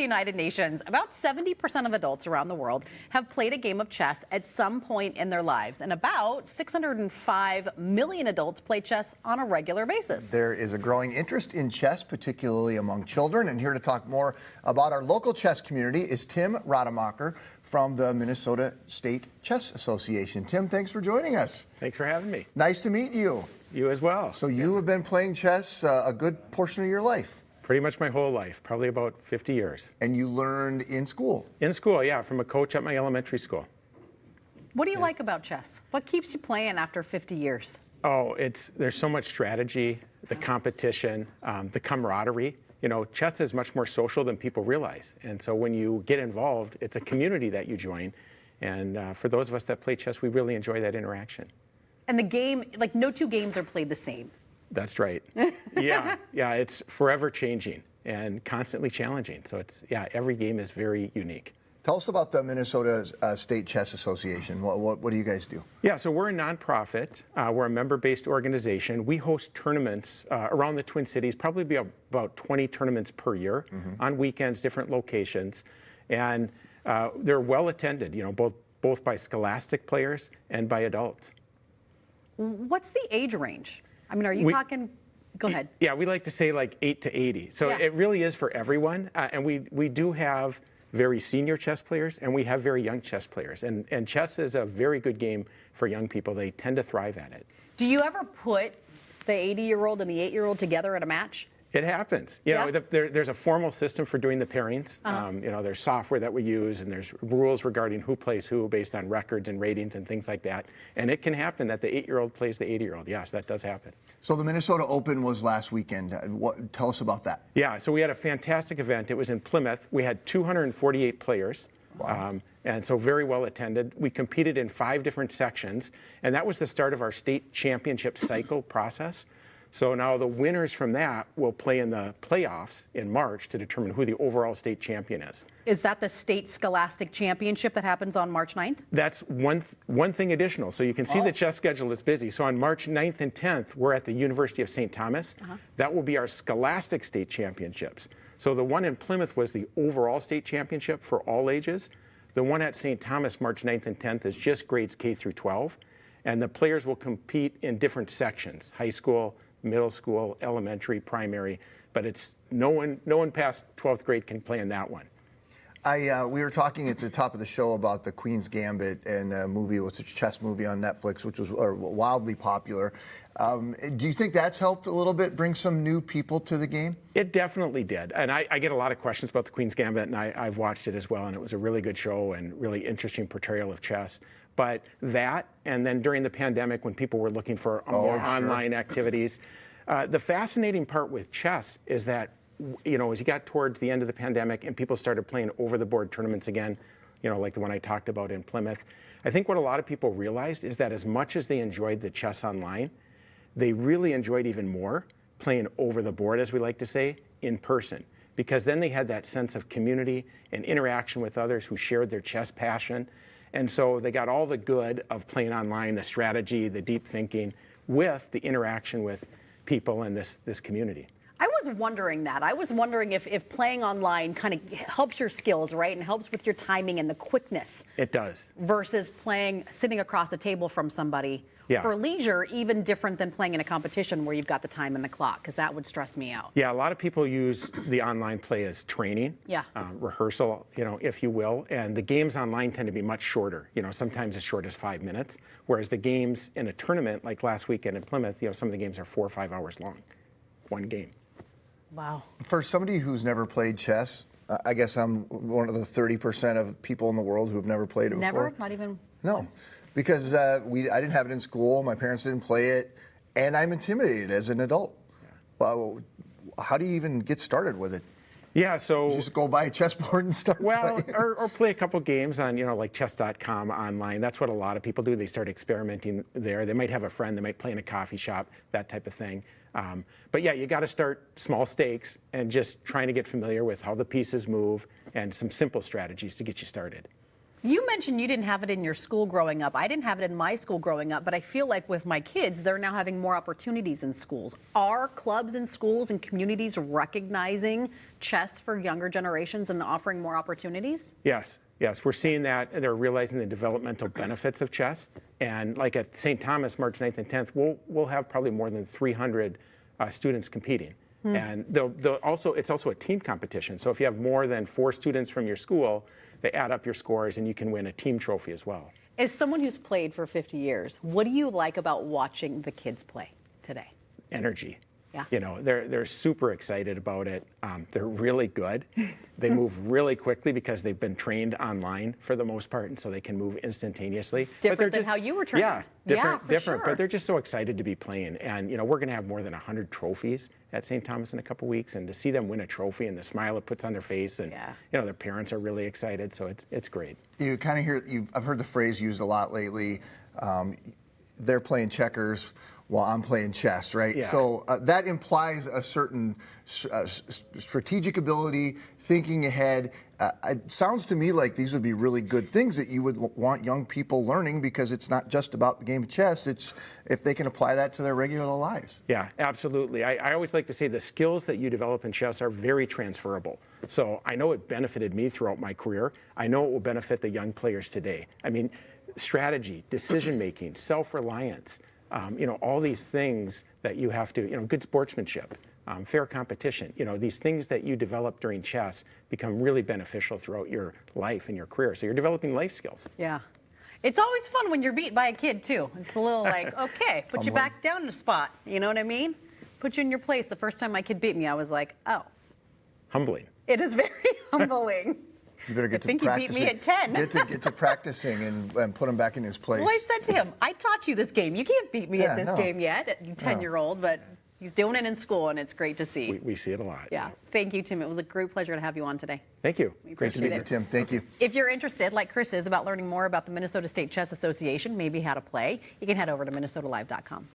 United Nations, about 70% of adults around the world have played a game of chess at some point in their lives, and about 605 million adults play chess on a regular basis. There is a growing interest in chess, particularly among children, and here to talk more about our local chess community is Tim Radermacher from the Minnesota State Chess Association. Tim, thanks for joining us. Thanks for having me. Nice to meet you. You as well. So you have been playing chess a good portion of your life? Pretty much my whole life, probably about 50 years. And you learned in school? In school, yeah, from a coach at my elementary school. What do you like about chess? What keeps you playing after 50 years? Oh, there's so much strategy, the competition, the camaraderie. You know, chess is much more social than people realize. And so when you get involved, it's a community that you join. And for those of us that play chess, we really enjoy that interaction. And the game, like no two games are played the same. That's right. Yeah, it's forever changing and constantly challenging. So every game is very unique. Tell us about the Minnesota State Chess Association. What do you guys do? Yeah, so we're a nonprofit. We're a member-based organization. We host tournaments around the Twin Cities, probably be about 20 tournaments per year on weekends, different locations. And they're well attended, you know, both by scholastic players and by adults. What's the age range? I mean, are you talking, go ahead. Yeah, we like to say like 8 to 80. So it really is for everyone. And we do have very senior chess players and we have very young chess players. And chess is a very good game for young people. They tend to thrive at it. Do you ever put the 80-year-old and the 8-year-old together at a match? It happens. You know, there's a formal system for doing the pairings. You know, there's software that we use, and there's rules regarding who plays who based on records and ratings and things like that. And it can happen that the 8-year-old plays the 80-year-old. Yes, that does happen. So the Minnesota Open was last weekend. Tell us about that. Yeah, so we had a fantastic event. It was in Plymouth. We had 248 players. Wow. And so very well attended. We competed in 5 different sections, and that was the start of our state championship cycle process. So now the winners from that will play in the playoffs in March to determine who the overall state champion is. Is that the state scholastic championship that happens on March 9th? That's one thing additional. So you can see the chess schedule is busy. So on March 9th and 10th, we're at the University of St. Thomas. That will be our scholastic state championships. So the one in Plymouth was the overall state championship for all ages. The one at St. Thomas, March 9th and 10th, is just grades K through 12. And the players will compete in different sections, high school, middle school, elementary, primary, but it's no one past 12th grade can play in that one. We were talking at the top of the show about the Queen's Gambit and a movie, what's a chess movie on Netflix, which was wildly popular. Do you think that's helped a little bit bring some new people to the game? It definitely did. And I get a lot of questions about the Queen's Gambit, and I've watched it as well, and it was a really good show and really interesting portrayal of chess. But that, and then during the pandemic when people were looking for more online activities, the fascinating part with chess is that, you know, as you got towards the end of the pandemic and people started playing over-the-board tournaments again, you know, like the one I talked about in Plymouth, I think what a lot of people realized is that as much as they enjoyed the chess online, they really enjoyed even more playing over the board, as we like to say, in person. Because then they had that sense of community and interaction with others who shared their chess passion. And so they got all the good of playing online, the strategy, the deep thinking, with the interaction with people in this community. I was wondering that. I was wondering if playing online kind of helps your skills, right, and helps with your timing and the quickness. It does. Versus sitting across a table from somebody for leisure, even different than playing in a competition where you've got the time and the clock, because that would stress me out. Yeah, a lot of people use the online play as training, rehearsal, you know, if you will. And the games online tend to be much shorter, you know, sometimes as short as 5 minutes, whereas the games in a tournament like last weekend in Plymouth, you know, some of the games are 4 or 5 hours long, one game. Wow. For somebody who's never played chess, I guess I'm one of the 30% of people in the world who have never played it before. Never? Not even once? Because I didn't have it in school, my parents didn't play it, and I'm intimidated as an adult. Well, how do you even get started with it? Yeah, so you just go buy a chessboard and start playing. or play a couple games on, you know, like chess.com online. That's what a lot of people do. They start experimenting there. They might have a friend, they might play in a coffee shop, that type of thing. But yeah, you got to start small stakes and just trying to get familiar with how the pieces move and some simple strategies to get you started. You mentioned you didn't have it in your school growing up. I didn't have it in my school growing up, but I feel like with my kids, they're now having more opportunities in schools. Are clubs in schools and communities recognizing chess for younger generations and offering more opportunities? Yes, we're seeing that. They're realizing the developmental benefits of chess. And like at St. Thomas, March 9th and 10th, we'll have probably more than 300 students competing. And they'll also, it's also a team competition. So if you have more than 4 students from your school, they add up your scores and you can win a team trophy as well. As someone who's played for 50 years, what do you like about watching the kids play today? Energy. Yeah. You know, they're super excited about it. They're really good. They move really quickly because they've been trained online for the most part, and so they can move instantaneously. Different than how you were trained. Yeah, different. For sure. But they're just so excited to be playing. And you know, we're going to have more than 100 trophies at St. Thomas in a couple weeks, and to see them win a trophy and the smile it puts on their face, and you know, their parents are really excited. So it's great. You kind of hear, I've heard the phrase used a lot lately. They're playing checkers while I'm playing chess, right? Yeah. So that implies a certain strategic ability, thinking ahead. It sounds to me like these would be really good things that you would want young people learning, because it's not just about the game of chess. It's if they can apply that to their regular lives. Yeah, absolutely. I always like to say the skills that you develop in chess are very transferable. So I know it benefited me throughout my career. I know it will benefit the young players today. I mean, strategy, decision-making, self-reliance, you know, all these things that you have to, you know, good sportsmanship, fair competition, you know, these things that you develop during chess become really beneficial throughout your life and your career. So you're developing life skills. Yeah. It's always fun when you're beat by a kid, too. It's a little like, okay, put you back down in a spot. You know what I mean? Put you in your place. The first time my kid beat me, I was like, oh. Humbling. It is very humbling. You better get to I think he practicing. beat me at 10. Get to practicing and put him back in his place. Well, I said to him, I taught you this game. You can't beat me at this game yet, you 10-year-old, but he's doing it in school, and it's great to see. We see it a lot. Yeah. Thank you, Tim. It was a great pleasure to have you on today. Thank you. Great to meet you, Tim. Thank you. If you're interested, like Chris is, about learning more about the Minnesota State Chess Association, maybe how to play, you can head over to minnesotalive.com.